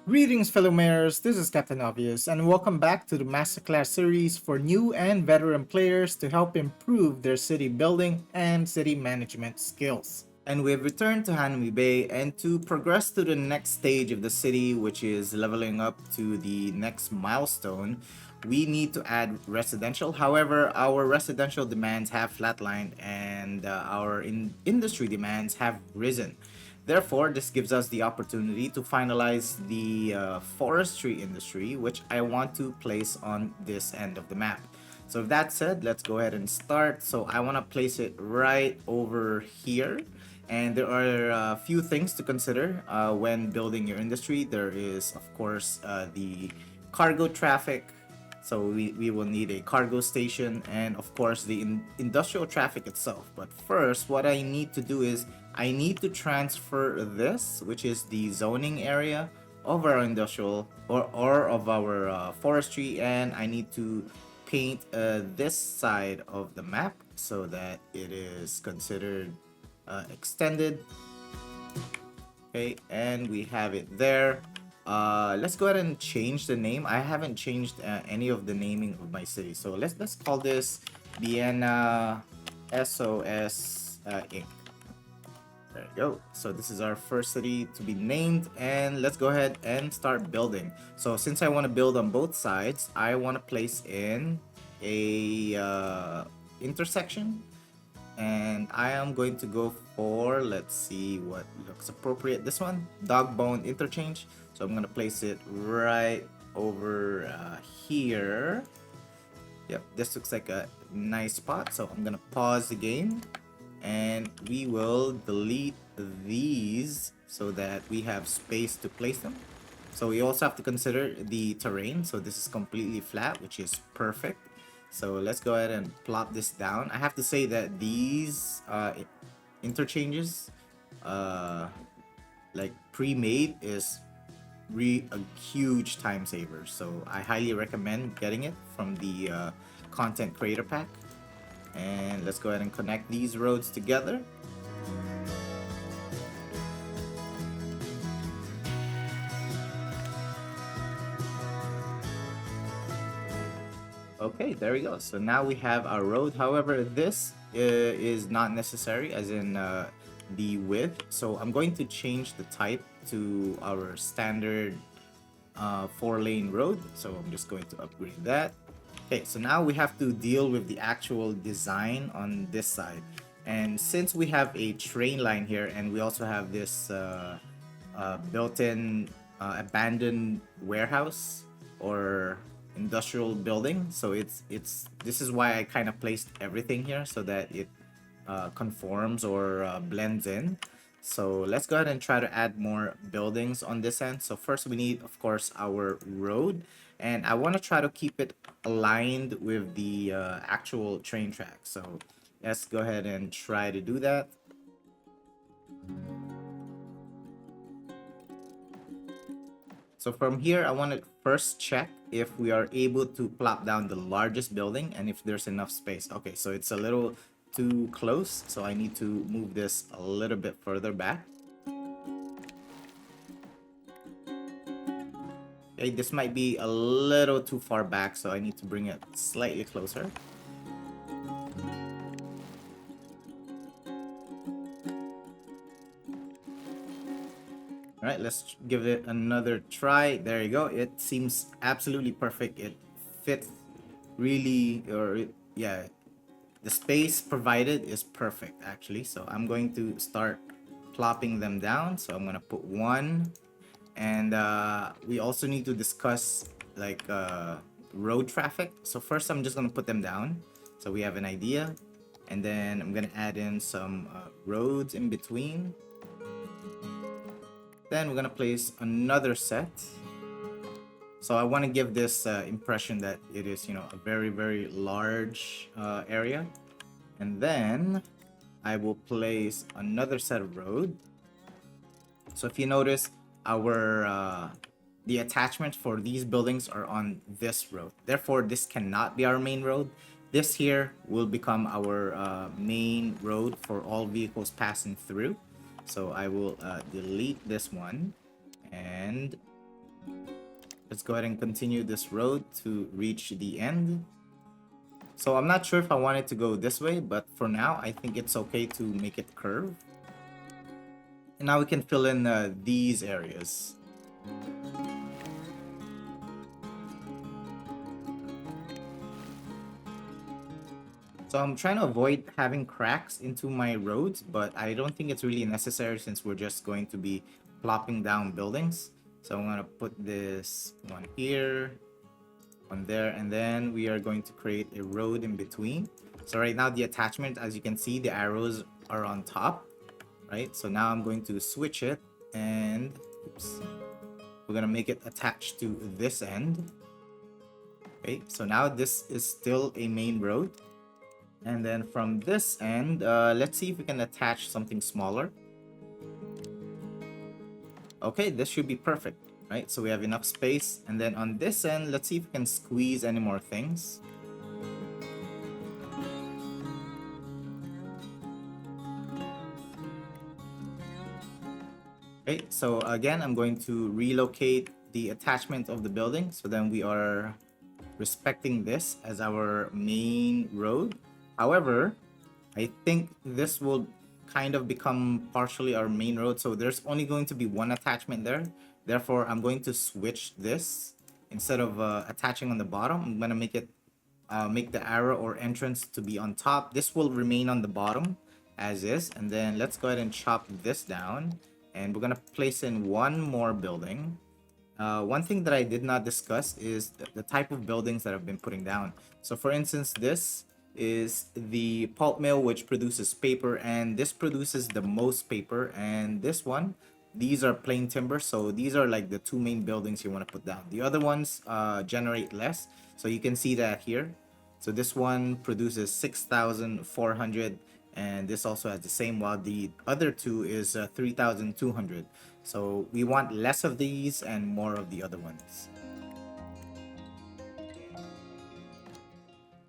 Greetings, fellow mayors. This is Captain Obvious, and welcome back to the Masterclass series for new and veteran players to help improve their city building and city management skills. And we've returned to Hanami Bay, and to progress to the next stage of the city, which is leveling up to the next milestone, we need to add residential. However, our residential demands have flatlined and our industry demands have risen. Therefore, this gives us the opportunity to finalize the forestry industry, which I want to place on this end of the map. So with that said, let's go ahead and start. So I want to place it right over here. And there are a few things to consider when building your industry. There is, of course, the cargo traffic. So we will need a cargo station and, of course, the industrial traffic itself. But first, what I need to do is I need to transfer this, which is the zoning area of our industrial or of our forestry, and I need to paint this side of the map so that it is considered extended. Okay, and we have it there. Let's go ahead and change the name. I haven't changed any of the naming of my city, so let's call this Vienna SOS Inc. There you go. So this is our first city to be named, and let's go ahead and start building. So since I want to build on both sides, I want to place in a intersection, and I am going to go for, let's see what looks appropriate. This one, dog bone interchange. So I'm going to place it right over here. Yep, this looks like a nice spot. So I'm going to pause the game and we will delete these so that we have space to place them. So we also have to consider the terrain. So this is completely flat, which is perfect. So let's go ahead and plop this down. I have to say that these interchanges, like pre-made, is a huge time saver. So I highly recommend getting it from the content creator pack. And let's go ahead and connect these roads together. Okay, there we go. So now we have our road. However, this is not necessary, as in the width. So I'm going to change the type to our standard 4-lane road. So I'm just going to upgrade that. Okay, so now we have to deal with the actual design on this side. And since we have a train line here and we also have this built-in abandoned warehouse or industrial building, so this is why I kind of placed everything here so that it conforms or blends in. So let's go ahead and try to add more buildings on this end. So first we need, of course, our road, and I want to try to keep it aligned with the actual train track. So let's go ahead and try to do that. So from here, I want to first check if we are able to plop down the largest building and if there's enough space. Okay, so it's a little too close, so I need to move this a little bit further back. Okay, this might be a little too far back, so I need to bring it slightly closer. All right, let's give it another try. There you go. It seems absolutely perfect. It fits really, or yeah, the space provided is perfect actually. So I'm going to start plopping them down. So I'm gonna put one, and we also need to discuss like road traffic. So first I'm just gonna put them down so we have an idea, and then I'm gonna add in some roads in between. Then we're gonna place another set. So I want to give this impression that it is, a very, very large area. And then I will place another set of road. So if you notice, our the attachments for these buildings are on this road. Therefore, this cannot be our main road. This here will become our main road for all vehicles passing through. So I will delete this one, and Let's go ahead and continue this road to reach the end. So I'm not sure if I want it to go this way, but for now, I think it's okay to make it curve. And now we can fill in these areas. So I'm trying to avoid having cracks into my roads, but I don't think it's really necessary since we're just going to be plopping down buildings. So I'm gonna put this one here, one there, and then we are going to create a road in between. So right now the attachment, as you can see, the arrows are on top, right? So now I'm going to switch it and oops, we're gonna make it attached to this end. Okay, so now this is still a main road. And then from this end, let's see if we can attach something smaller. Okay, this should be perfect, right? So we have enough space. And then on this end, let's see if we can squeeze any more things. Okay, so again, I'm going to relocate the attachment of the building. So then we are respecting this as our main road. However, I think this will kind of become partially our main road. So there's only going to be one attachment there. Therefore, I'm going to switch this. Instead of attaching on the bottom, I'm going to make the arrow or entrance to be on top. This will remain on the bottom as is. And then let's go ahead and chop this down. And we're going to place in one more building. One thing that I did not discuss is the type of buildings that I've been putting down. So for instance, this is the pulp mill, which produces paper, and this produces the most paper. And this one, these are plain timber. So these are like the two main buildings you want to put down. The other ones generate less. So you can see that here. So this one produces 6,400 and this also has the same, while the other two is 3,200. So we want less of these and more of the other ones.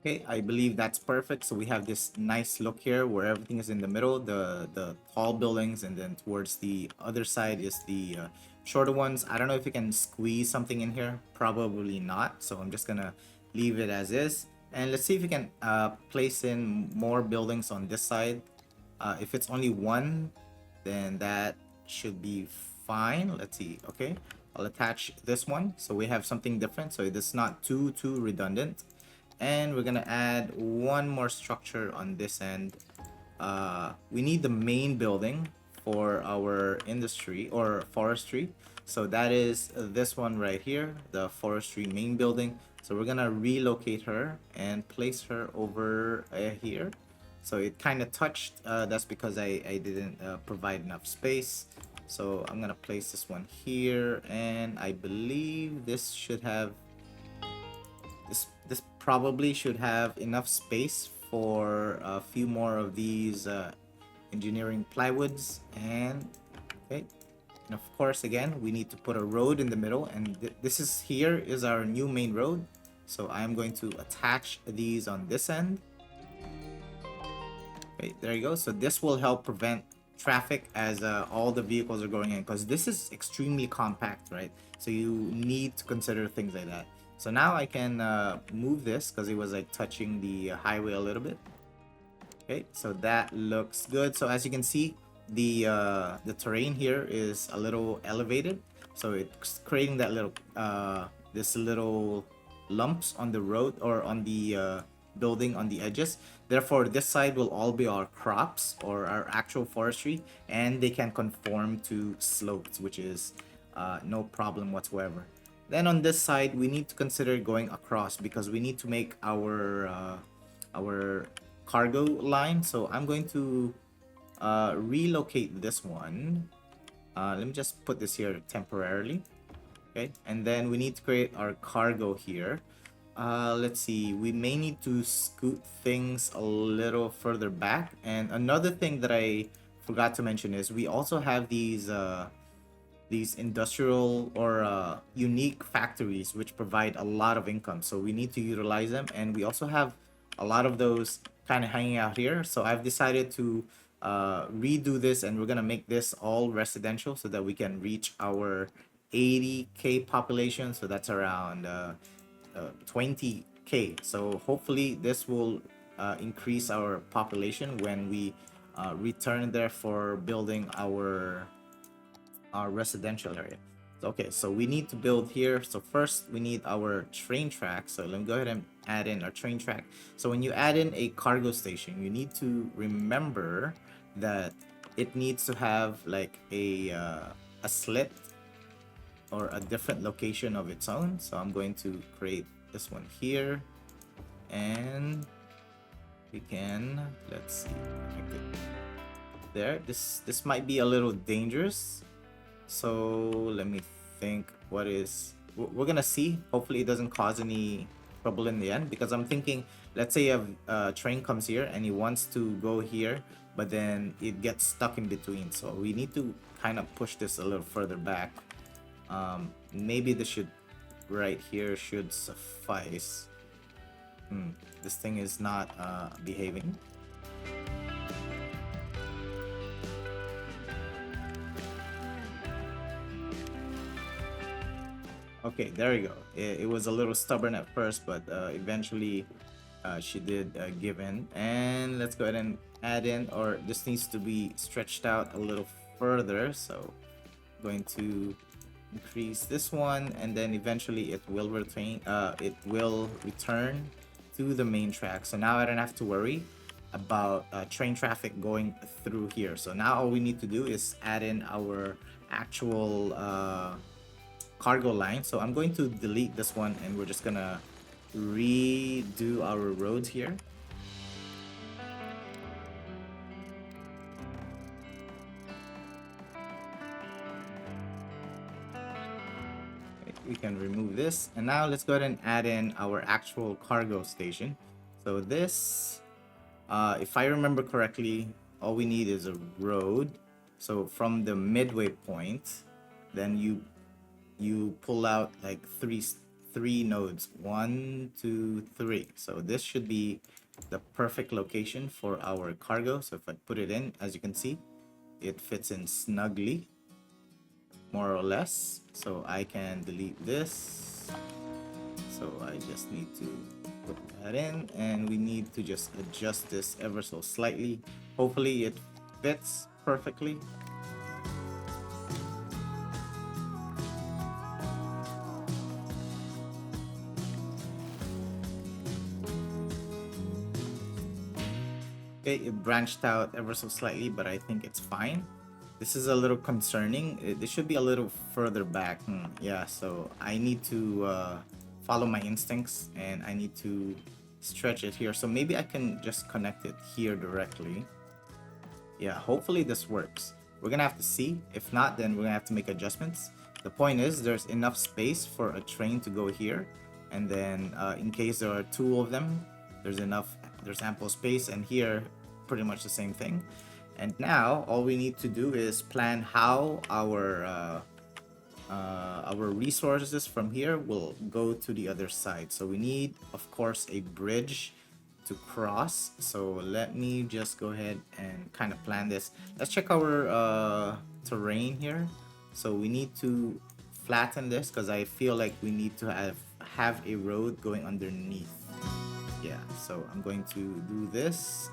Okay, I believe that's perfect. So we have this nice look here where everything is in the middle, the tall buildings, and then towards the other side is the shorter ones. I don't know if you can squeeze something in here. Probably not. So I'm just gonna leave it as is. And let's see if we can place in more buildings on this side. If it's only one, then that should be fine. Let's see. Okay, I'll attach this one so we have something different, so it's not too redundant. And we're gonna add one more structure on this end. We need the main building for our industry or forestry, so that is this one right here, the forestry main building. So we're gonna relocate her and place her over here. So it kind of touched, that's because I didn't provide enough space. So I'm gonna place this one here, and I believe this should have this probably should have enough space for a few more of these engineering plywoods. And okay, and of course again we need to put a road in the middle, and this is here is our new main road. So I'm going to attach these on this end. Okay, there you go. So this will help prevent traffic as all the vehicles are going in, because this is extremely compact, right? So you need to consider things like that. So now I can move this because it was like touching the highway a little bit. Okay, so that looks good. So as you can see, the terrain here is a little elevated, so it's creating that little this little lumps on the road or on the building on the edges. Therefore, this side will all be our crops or our actual forestry, and they can conform to slopes, which is no problem whatsoever. Then on this side, we need to consider going across because we need to make our cargo line. So I'm going to relocate this one. Let me just put this here temporarily. Okay, and then we need to create our cargo here. Let's see, we may need to scoot things a little further back. And another thing that I forgot to mention is we also have these industrial or unique factories which provide a lot of income, so we need to utilize them. And we also have a lot of those kind of hanging out here, so I've decided to redo this, and we're gonna make this all residential so that we can reach our 80K population, so that's around 20K. So hopefully this will increase our population when we return there for building our residential area. Okay, so we need to build here. So first we need our train track. So let me go ahead and add in our train track. So when you add in a cargo station, you need to remember that it needs to have like a slit or a different location of its own. So I'm going to create this one here, and we can, let's see, connect it there. This might be a little dangerous, so let me think. We're gonna see. Hopefully it doesn't cause any trouble in the end, because I'm thinking, let's say a train comes here and he wants to go here, but then it gets stuck in between, so we need to kind of push this a little further back. Maybe this should, right here should suffice. This thing is not behaving. Okay, there we go. It was a little stubborn at first, but eventually she did give in. And let's go ahead and add in, or this needs to be stretched out a little further. So I'm going to increase this one, and then eventually it will return to the main track. So now I don't have to worry about train traffic going through here. So now all we need to do is add in our actual cargo line. So I'm going to delete this one, and we're just gonna redo our roads here. Okay, we can remove this, and now let's go ahead and add in our actual cargo station. So this, if I remember correctly, all we need is a road. So from the midway point, then you pull out like three nodes, 1, 2, 3. So this should be the perfect location for our cargo. So if I put it in, as you can see, it fits in snugly, more or less. So I can delete this. So I just need to put that in, and we need to just adjust this ever so slightly. Hopefully it fits perfectly. Okay, it branched out ever so slightly, but I think it's fine. This is a little concerning. This should be a little further back. Yeah, so I need to follow my instincts, and I need to stretch it here. So maybe I can just connect it here directly. Yeah, hopefully this works. We're gonna have to see. If not, then we're gonna have to make adjustments. The point is, there's enough space for a train to go here, and then in case there are two of them, there's ample space, and here pretty much the same thing. And now all we need to do is plan how our resources from here will go to the other side. So we need, of course, a bridge to cross. So let me just go ahead and kind of plan this. Let's check our terrain here. So we need to flatten this, because I feel like we need to have a road going underneath. Yeah, so I'm going to do this.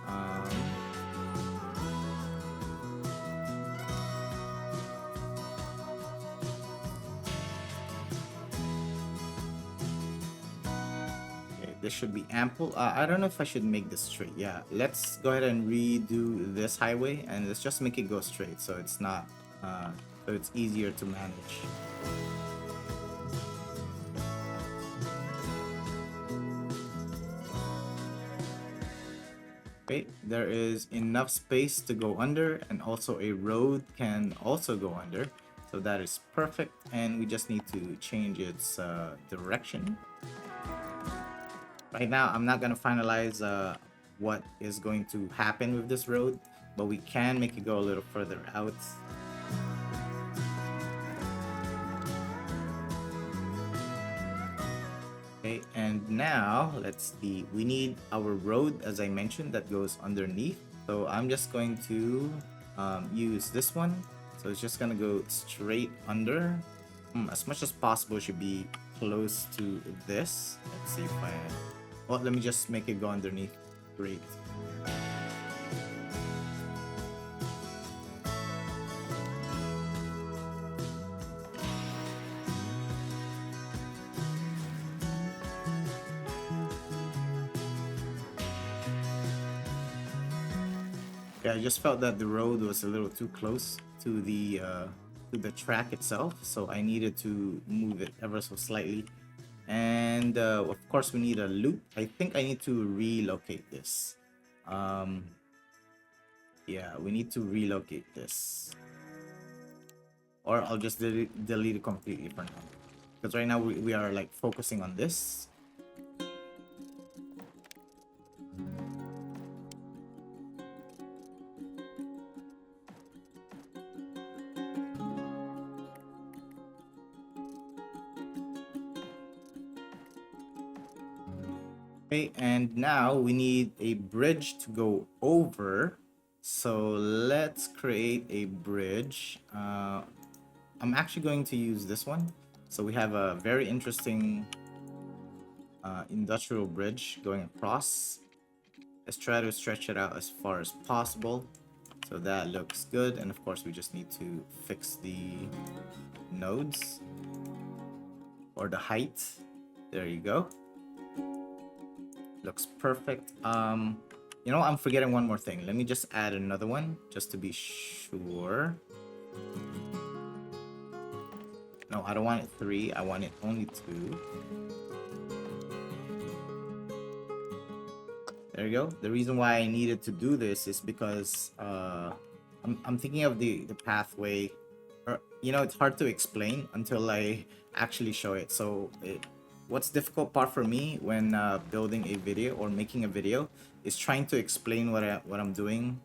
Okay, this should be ample. I don't know if I should make this straight. Yeah, let's go ahead and redo this highway, and let's just make it go straight, so it's not, so it's easier to manage. Okay, there is enough space to go under, and also a road can also go under. So that is perfect, and we just need to change its direction. Right now, I'm not going to finalize what is going to happen with this road, but we can make it go a little further out. Okay, and now let's see. We need our road, as I mentioned, that goes underneath. So I'm just going to use this one. So it's just gonna go straight under. As much as possible should be close to this. Let's see if I... Well, let me just make it go underneath. Great. Yeah, I just felt that the road was a little too close to the track itself, so I needed to move it ever so slightly. And of course, we need a loop. I think I need to relocate this. Yeah, we need to relocate this, or I'll just delete it completely for now. Because right now we are like focusing on this. Okay, and now we need a bridge to go over. So let's create a bridge. I'm actually going to use this one. So we have a very interesting industrial bridge going across. Let's try to stretch it out as far as possible. So that looks good. And of course, we just need to fix the nodes or the height. There you go. Looks perfect. You know, I'm forgetting one more thing. Let me just add another one just to be sure. No, I don't want it 3. I want it only 2. There you go. The reason why I needed to do this is because I'm thinking of the pathway. Or, you know, it's hard to explain until I actually show it. So what's difficult part for me when building a video or making a video is trying to explain what I'm doing,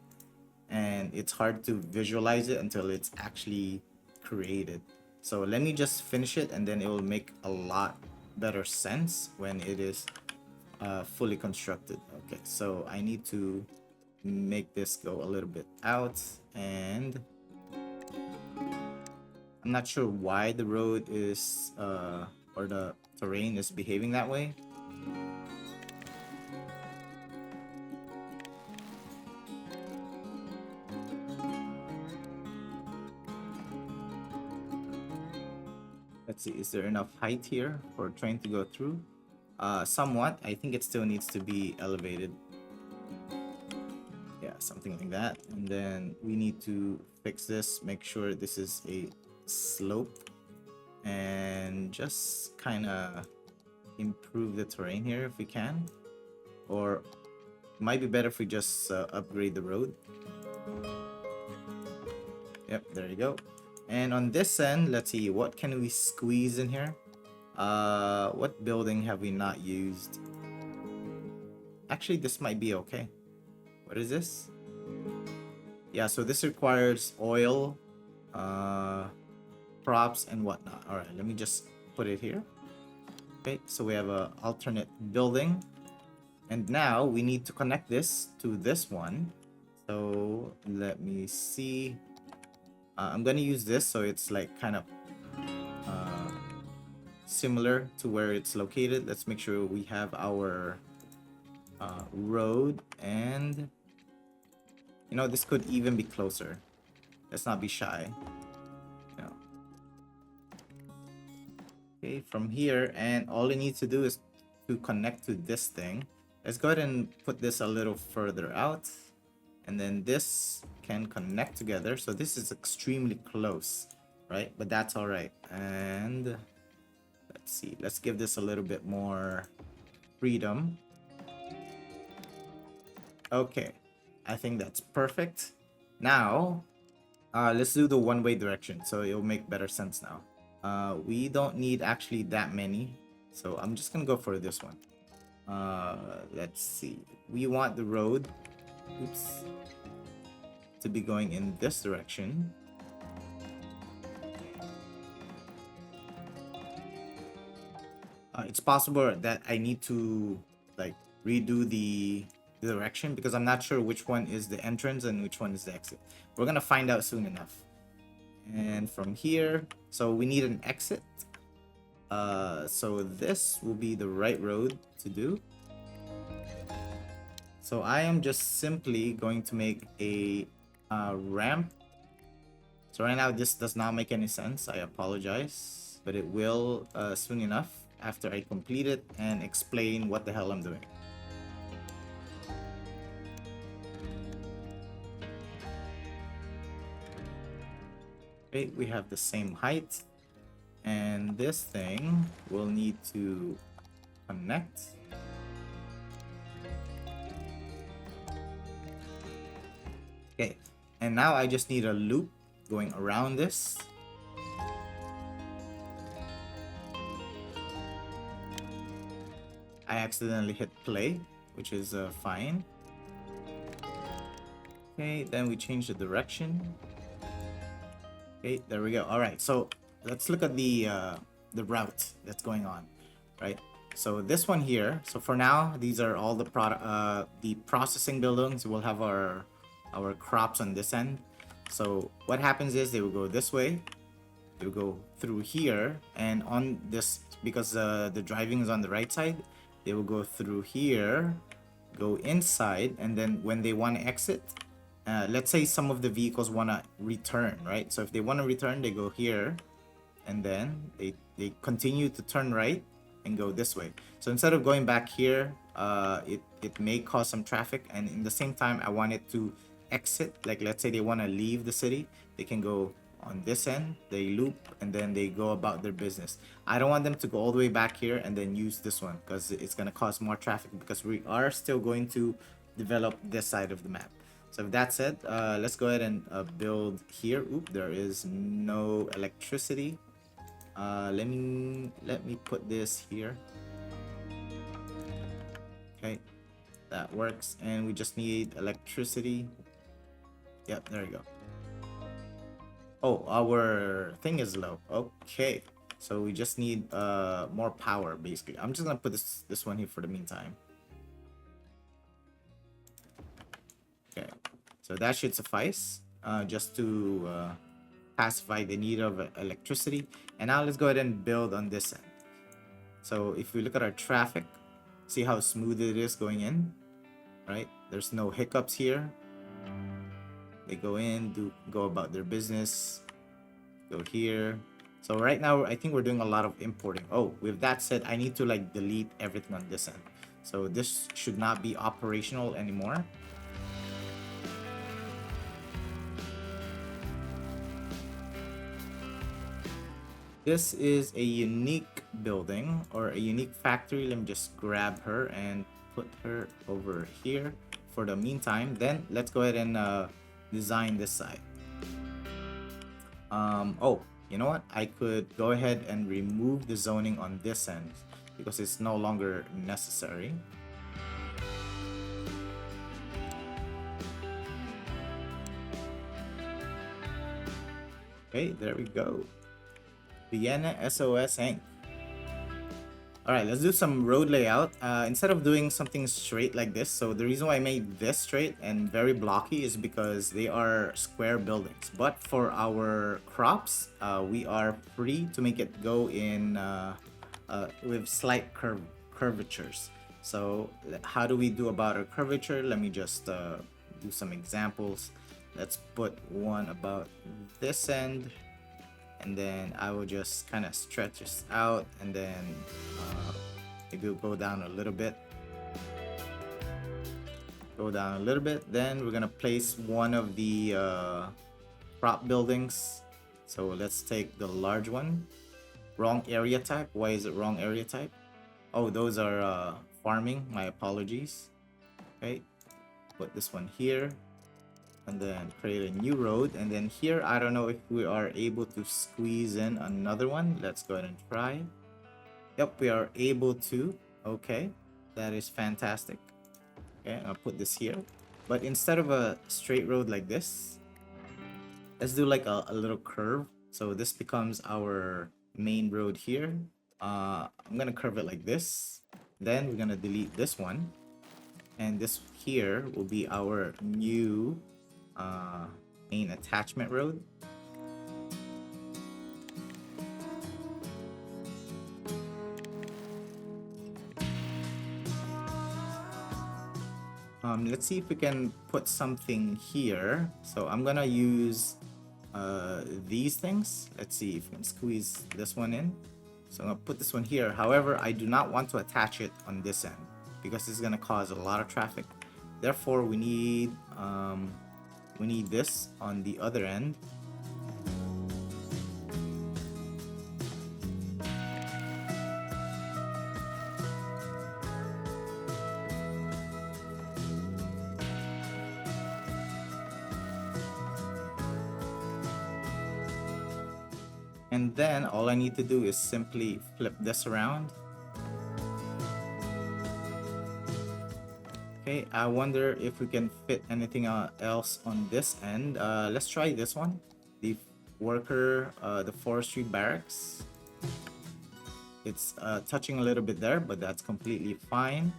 and it's hard to visualize it until it's actually created. So let me just finish it, and then it will make a lot better sense when it is fully constructed. Okay, so I need to make this go a little bit out, and I'm not sure why the road is or the terrain is behaving that way. Let's see, is there enough height here for a train to go through? Somewhat. I think it still needs to be elevated. Yeah, something like that. And then we need to fix this, make sure this is a slope, and just kind of improve the terrain here if we can. Or it might be better if we just upgrade the road. Yep, there you go. And on this end, let's see, what can we squeeze in here? What building have we not used? Actually, this might be okay. What is this? Yeah, so this requires oil, props, and whatnot. All right, let me just put it here. Okay, so we have a alternate building. And now we need to connect this to this one. So let me see. I'm gonna use this so it's like kind of similar to where it's located. Let's make sure we have our road, and you know, this could even be closer. Let's not be shy. You know. Okay, from here, and all you need to do is to connect to this thing. Let's go ahead and put this a little further out, and then this can connect together. So this is extremely close, right? But that's all right. And let's see, let's give this a little bit more freedom. Okay, I think that's perfect. Now let's do the one-way direction, so it'll make better sense now. We don't need actually that many, so I'm just gonna go for this one. Let's see, we want the road, oops, to be going in this direction. It's possible that I need to like redo the direction because I'm not sure which one is the entrance and which one is the exit. We're gonna find out soon enough. And from here, so we need an exit. So this will be the right road to do. So I am just simply going to make a ramp. So right now this does not make any sense. I apologize, but it will soon enough after I complete it and explain what the hell I'm doing. Okay, we have the same height, and this thing will need to connect. Okay, and now I just need a loop going around this. I accidentally hit play, which is fine. Okay, then we change the direction. Okay, there we go. All right, so let's look at the route that's going on, right? So this one here. So for now, these are all the processing buildings. We'll have our crops on this end. So what happens is they will go this way. They will go through here, and on this, because the driving is on the right side, they will go through here, go inside, and then when they want to exit, let's say some of the vehicles want to return, right? So if they want to return, they go here, and then they continue to turn right and go this way. So instead of going back here, it may cause some traffic, and in the same time, I want it to exit. Like let's say they want to leave the city, they can go on this end, they loop, and then they go about their business. I don't want them to go all the way back here and then use this one, because it's going to cause more traffic, because we are still going to develop this side of the map. So with that said, let's go ahead and build here. Oop, there is no electricity. Let me put this here. Okay, that works, and we just need electricity. Yep, there you go. Oh, our thing is low. Okay, so we just need more power basically. I'm just gonna put this one here for the meantime. Okay, so that should suffice just to pacify the need of electricity. And now let's go ahead and build on this end. So if we look at our traffic, see how smooth it is going in, right? There's no hiccups here. They go in, go about their business, go here. So right now, I think we're doing a lot of importing. Oh, with that said, I need to like delete everything on this end. So this should not be operational anymore. This is a unique building or a unique factory. Let me just grab her and put her over here for the meantime. Then let's go ahead and design this side. Oh, you know what? I could go ahead and remove the zoning on this end because it's no longer necessary. Okay, there we go. Vienna SOS Inc. Alright, let's do some road layout. Instead of doing something straight like this, so the reason why I made this straight and very blocky is because they are square buildings. But for our crops, we are free to make it go in with slight curvatures. So how do we do about our curvature? Let me just do some examples. Let's put one about this end. And then I will just kind of stretch this out, and then maybe we'll go down a little bit. Go down a little bit. Then we're gonna place one of the crop buildings. So let's take the large one. Wrong area type. Why is it wrong area type? Oh, those are farming. My apologies. Okay, put this one here. And then create a new road, and then here I don't know if we are able to squeeze in another one. Let's go ahead and try. Yep, we are able to. Okay, that is fantastic. Okay, I'll put this here, but instead of a straight road like this, let's do like a little curve. So this becomes our main road here. I'm gonna curve it like this, then we're gonna delete this one, and this here will be our new main attachment road. Let's see if we can put something here. So I'm gonna use these things. Let's see if we can squeeze this one in. So I'm gonna put this one here. However, I do not want to attach it on this end because it's gonna cause a lot of traffic. Therefore, we need this on the other end. And then all I need to do is simply flip this around. Okay, I wonder if we can fit anything else on this end. Let's try this one. The the forestry barracks. It's touching a little bit there, but that's completely fine.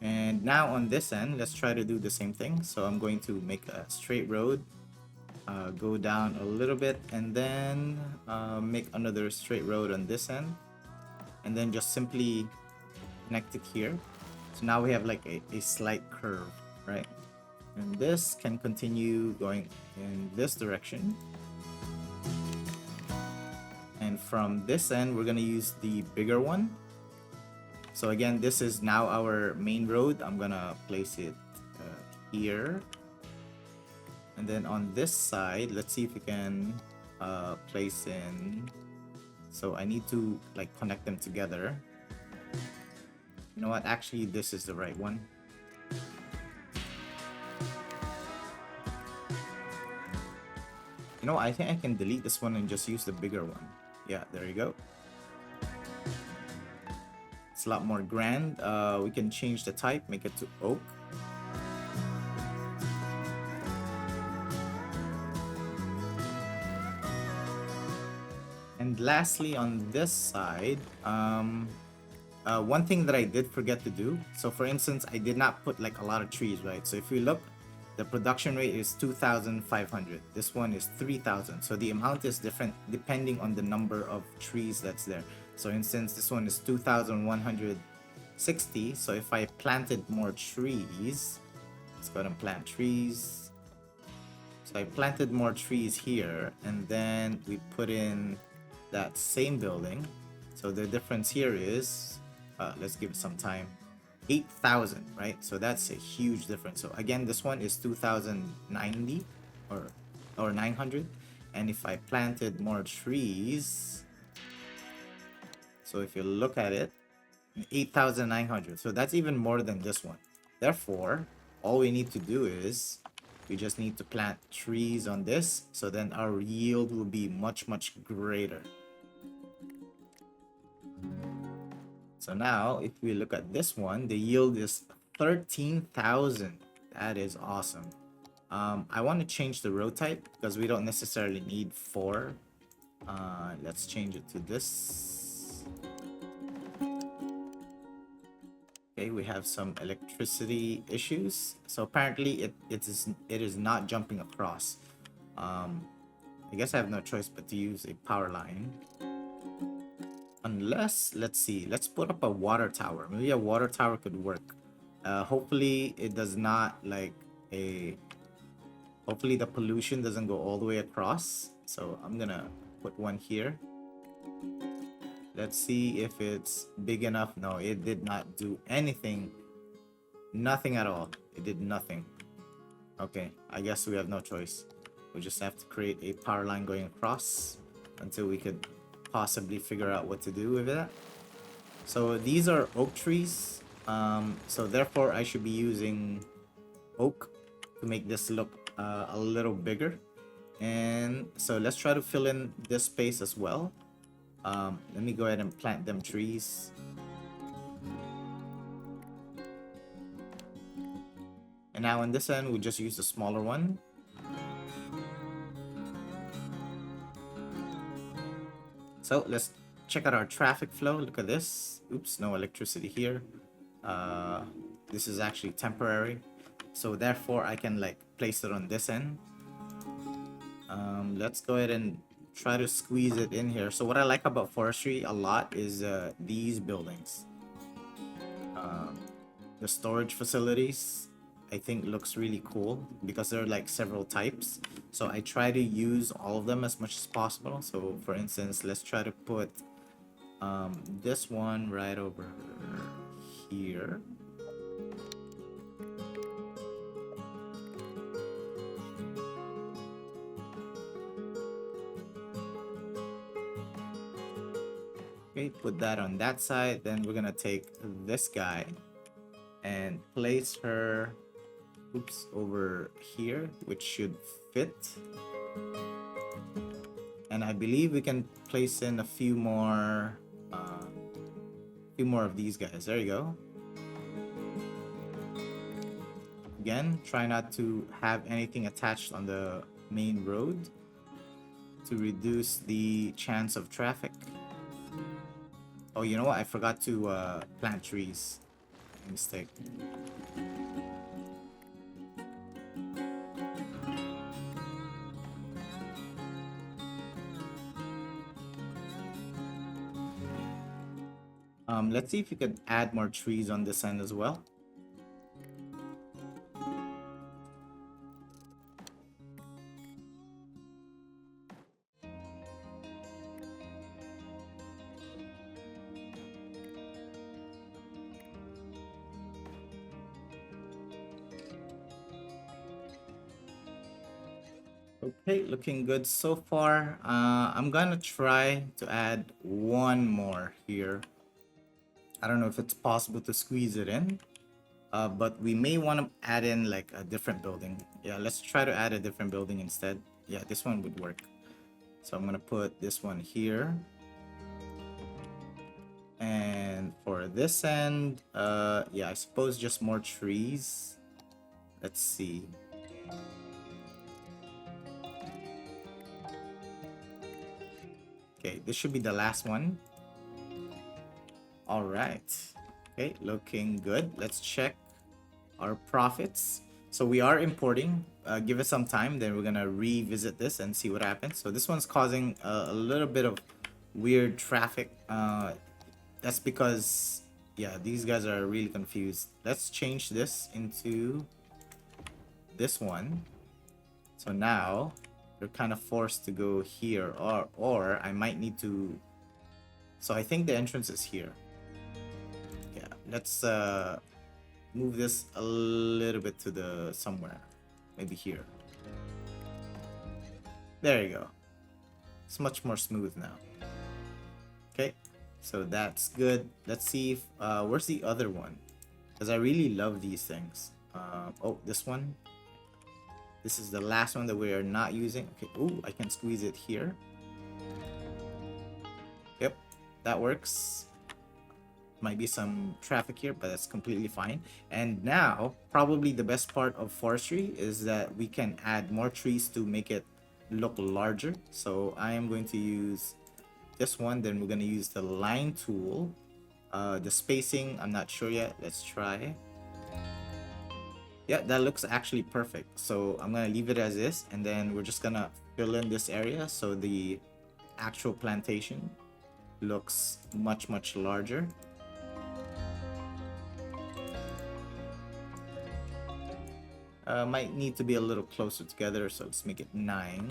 And now on this end, let's try to do the same thing. So I'm going to make a straight road. Go down a little bit and then make another straight road on this end, and then just simply connect it here. So now we have like a slight curve, right? And this can continue going in this direction. And from this end, we're gonna use the bigger one. So again, this is now our main road. I'm gonna place it here. And then on this side, let's see if we can place in. So I need to like connect them together. You know what? Actually, this is the right one. You know, I think I can delete this one and just use the bigger one. Yeah, there you go. It's a lot more grand. We can change the type, make it to oak. And lastly, on this side, one thing that I did forget to do. So for instance, I did not put like a lot of trees, right? So if we look, the production rate is 2,500. This one is 3,000. So the amount is different depending on the number of trees that's there. So for instance, this one is 2,160. So if I planted more trees, let's go ahead and plant trees. So I planted more trees here, and then we put in that same building. So the difference here is, let's give it some time, 8,000, right? So that's a huge difference. So again, this one is 2,090 or 900. And if I planted more trees, so if you look at it, 8,900. So that's even more than this one. Therefore, all we need to do is we just need to plant trees on this. So then our yield will be much, much greater. So now, if we look at this one, the yield is 13,000. That is awesome. I want to change the road type because we don't necessarily need 4. Let's change it to this. Okay, we have some electricity issues. So apparently it is not jumping across. I guess I have no choice but to use a power line. Unless, let's see, let's put up a water tower. Maybe a water tower could work. Hopefully it does not hopefully the pollution doesn't go all the way across. So I'm gonna put one here. Let's see if it's big enough. No, it did not do anything. Nothing at all. It did nothing. Okay, I guess we have no choice. We just have to create a power line going across until we could possibly figure out what to do with it. So these are oak trees. So therefore I should be using oak to make this look a little bigger. And so let's try to fill in this space as well. Let me go ahead and plant them trees. And now on this end, we'll just use the smaller one. So let's check out our traffic flow. Look at this. Oops, no electricity here. This is actually temporary. So therefore I can like place it on this end. Let's go ahead and try to squeeze it in here. So what I like about forestry a lot is these buildings. The storage facilities. I think looks really cool because there are like several types. So I try to use all of them as much as possible. So for instance, let's try to put this one right over here. Okay, put that on that side. Then we're gonna take this guy and place her, oops, over here, which should fit. And I believe we can place in a few more of these guys. There you go. Again, try not to have anything attached on the main road to reduce the chance of traffic. Oh, you know what? I forgot to plant trees. Mistake. Let's see if we could add more trees on this end as well. Okay, looking good so far. I'm gonna try to add one more here. I don't know if it's possible to squeeze it in, but we may want to add in like a different building. Yeah, let's try to add a different building instead. Yeah, this one would work. So I'm gonna put this one here. And for this end, yeah, I suppose just more trees. Let's see. Okay, this should be the last one. All right. Okay, looking good. Let's check our profits. So we are importing. Give it some time, then we're gonna revisit this and see what happens. So this one's causing a little bit of weird traffic. That's because, yeah, these guys are really confused. Let's change this into this one. So now they're kind of forced to go here, or I might need to. So I think the entrance is here. Yeah, let's move this a little bit to the somewhere, maybe here. There you go. It's much more smooth now. Okay, so that's good. Let's see if where's the other one, because I really love these things. Oh, this one. This is the last one that we are not using. Okay. Oh, I can squeeze it here. Yep, that works. Might be some traffic here, but that's completely fine. And now, probably the best part of forestry is that we can add more trees to make it look larger. So I am going to use this one. Then we're going to use the line tool. The spacing, I'm not sure yet. Let's try. Yeah, that looks actually perfect. So I'm gonna leave it as is, and then we're just gonna fill in this area so the actual plantation looks much larger. Might need to be a little closer together, so let's make it 9.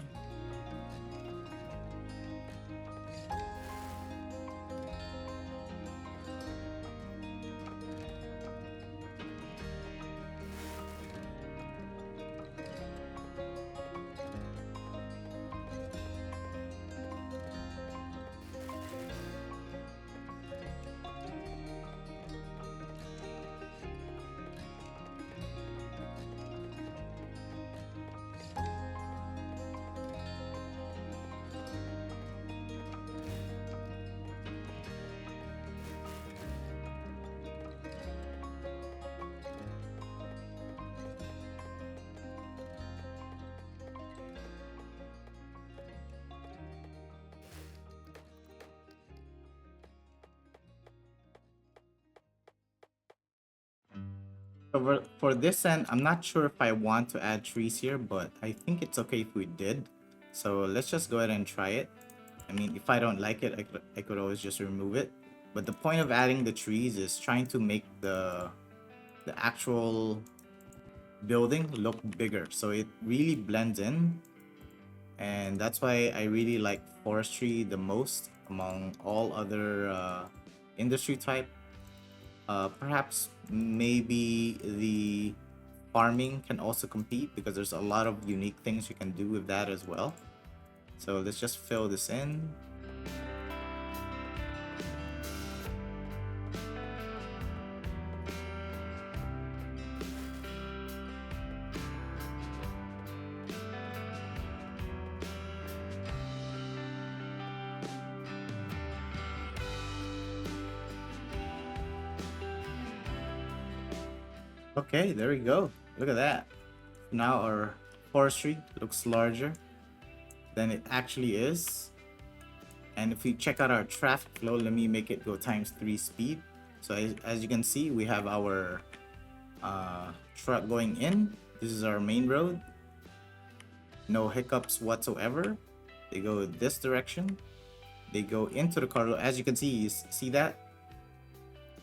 For this end, I'm not sure if I want to add trees here, but I think it's okay if we did. So let's just go ahead and try it. I mean, if I don't like it, I could always just remove it. But the point of adding the trees is trying to make the actual building look bigger, so it really blends in. And that's why I really like forestry the most among all other industry type. Perhaps maybe the farming can also compete because there's a lot of unique things you can do with that as well. So let's just fill this in. Okay, there we go. Look at that. Now our forestry looks larger than it actually is. And if we check out our traffic flow, let me make it go ×3 speed. So as you can see, we have our truck going in. This is our main road. No hiccups whatsoever. They go this direction. They go into the car. As you can see, you see that?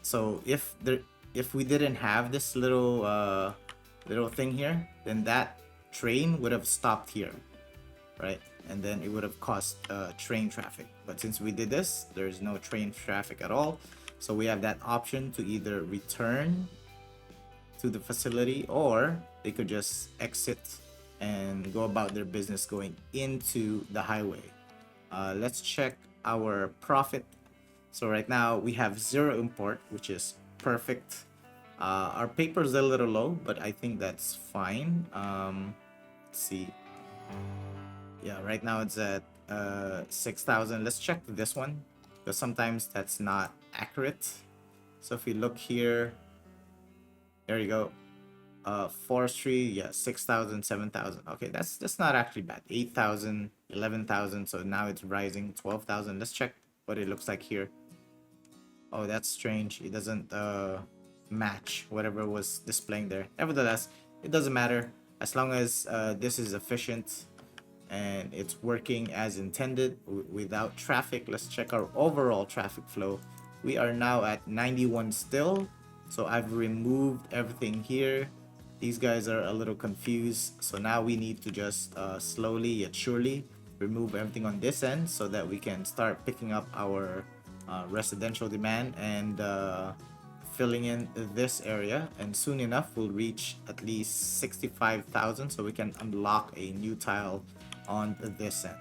So if we didn't have this little thing here, then that train would have stopped here, right? And then it would have caused train traffic. But since we did this, there's no train traffic at all. So we have that option to either return to the facility, or they could just exit and go about their business going into the highway. Let's check our profit. So right now we have 0 import, which is perfect. Our paper is a little low, but I think that's fine. Let's see. Yeah, right now it's at 6,000. Let's check this one because sometimes that's not accurate. So if we look here, there you go. Forestry, yeah, 6,000, 7,000. Okay, that's not actually bad. 8,000, 11,000. So now it's rising 12,000. Let's check what it looks like here. Oh, that's strange. It doesn't match whatever was displaying there. Nevertheless, it doesn't matter as long as this is efficient and it's working as intended without traffic. Let's check our overall traffic flow. We are now at 91 still. So I've removed everything here. These guys are a little confused. So now we need to just slowly yet surely remove everything on this end so that we can start picking up our residential demand and filling in this area. And soon enough we'll reach at least 65,000 so we can unlock a new tile on this end.